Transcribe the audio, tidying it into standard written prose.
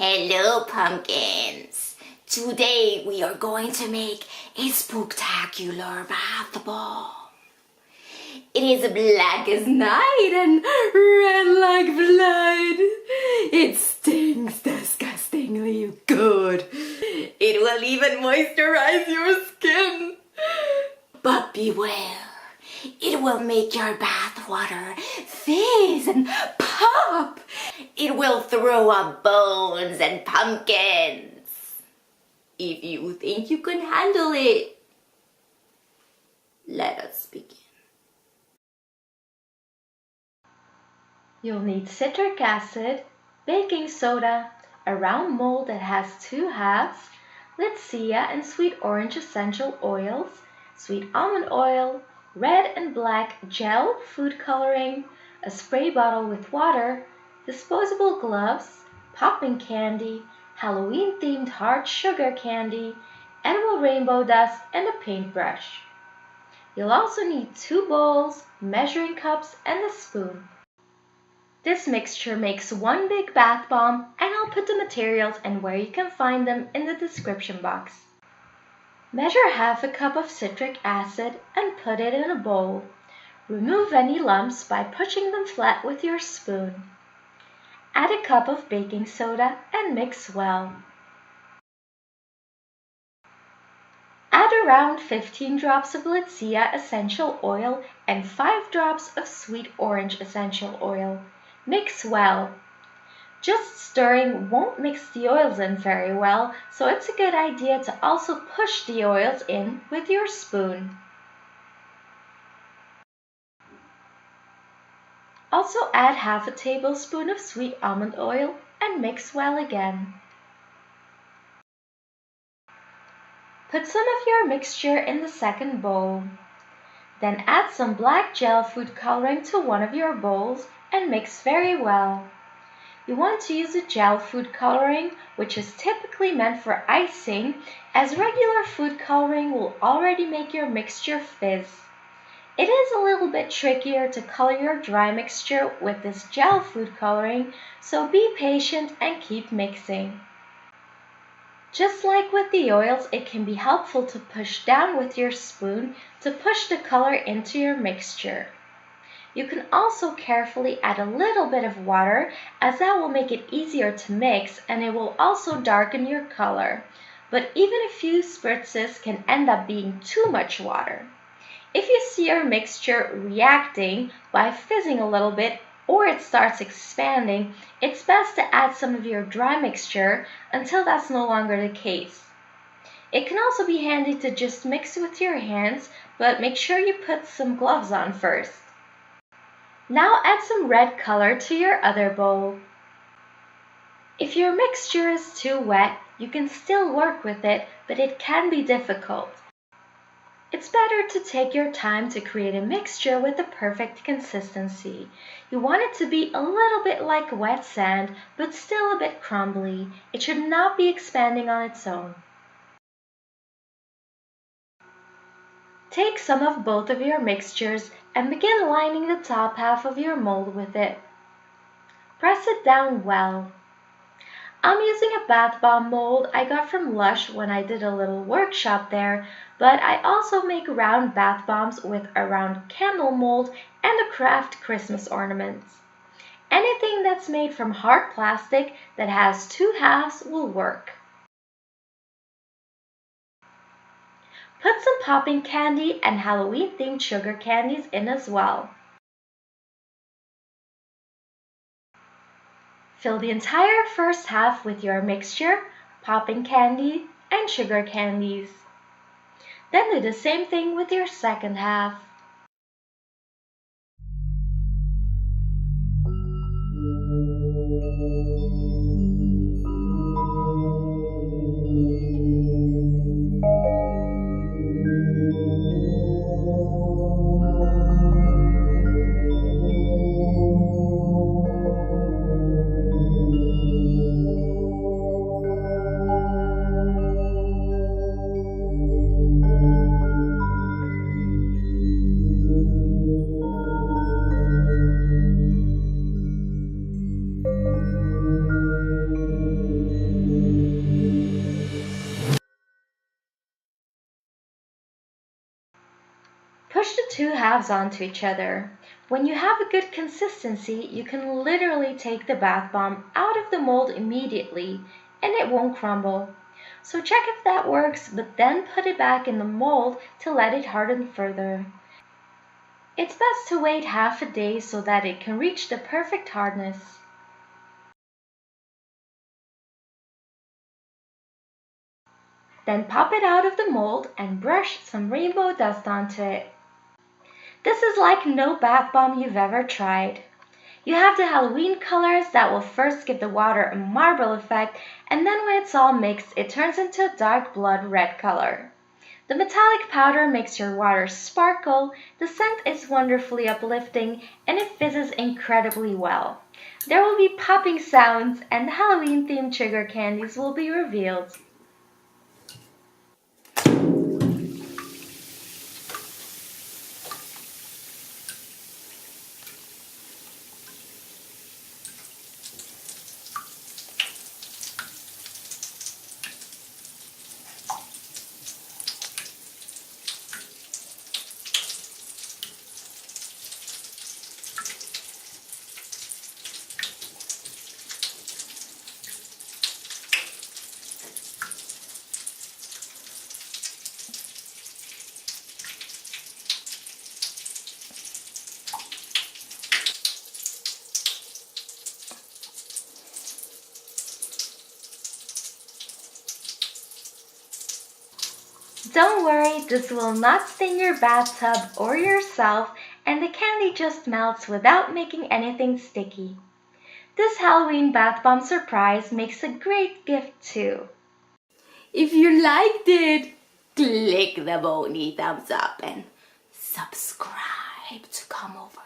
Hello, pumpkins! Today we are going to make a spooktacular bath bomb. It is black as night and red like blood. It stinks disgustingly good. It will even moisturize your skin. But beware, it will make your bath water fizz and pop. It will throw up bones and pumpkins. If you think you can handle it, let us begin. You'll need citric acid, baking soda, a round mold that has 2 halves, Litsea and sweet orange essential oils, sweet almond oil, red and black gel food coloring, a spray bottle with water, disposable gloves, popping candy, Halloween-themed hard sugar candy, edible rainbow dust, and a paintbrush. You'll also need 2 bowls, measuring cups, and a spoon. This mixture makes one big bath bomb, and I'll put the materials and where you can find them in the description box. Measure half a cup of citric acid and put it in a bowl. Remove any lumps by pushing them flat with your spoon. Add a cup of baking soda and mix well. Add around 15 drops of Litsea essential oil and 5 drops of sweet orange essential oil. Mix well. Just stirring won't mix the oils in very well, so it's a good idea to also push the oils in with your spoon. Also add half a tablespoon of sweet almond oil and mix well again. Put some of your mixture in the second bowl. Then add some black gel food coloring to one of your bowls and mix very well. You want to use a gel food coloring, which is typically meant for icing, as regular food coloring will already make your mixture fizz. It is a little bit trickier to color your dry mixture with this gel food coloring, so be patient and keep mixing. Just like with the oils, it can be helpful to push down with your spoon to push the color into your mixture. You can also carefully add a little bit of water, as that will make it easier to mix and it will also darken your color. But even a few spritzes can end up being too much water. If you see your mixture reacting by fizzing a little bit or it starts expanding, it's best to add some of your dry mixture until that's no longer the case. It can also be handy to just mix with your hands, but make sure you put some gloves on first. Now add some red color to your other bowl. If your mixture is too wet, you can still work with it, but it can be difficult. It's better to take your time to create a mixture with the perfect consistency. You want it to be a little bit like wet sand, but still a bit crumbly. It should not be expanding on its own. Take some of both of your mixtures and begin lining the top half of your mold with it. Press it down well. I'm using a bath bomb mold I got from Lush when I did a little workshop there, but I also make round bath bombs with a round candle mold and a craft Christmas ornaments. Anything that's made from hard plastic that has 2 halves will work. Put some popping candy and Halloween-themed sugar candies in as well. Fill the entire first half with your mixture, popping candy, and sugar candies. Then do the same thing with your second half. halves onto each other. When you have a good consistency, you can literally take the bath bomb out of the mold immediately and it won't crumble. So check if that works, but then put it back in the mold to let it harden further. It's best to wait half a day so that it can reach the perfect hardness. Then pop it out of the mold and brush some rainbow dust onto it. This is like no bath bomb you've ever tried. You have the Halloween colors that will first give the water a marble effect, and then when it's all mixed, it turns into a dark blood red color. The metallic powder makes your water sparkle, the scent is wonderfully uplifting, and it fizzes incredibly well. There will be popping sounds, and the Halloween-themed trigger candies will be revealed. Don't worry, this will not stain your bathtub or yourself, and the candy just melts without making anything sticky. This Halloween bath bomb surprise makes a great gift too. If you liked it, click the bony thumbs up and subscribe to come over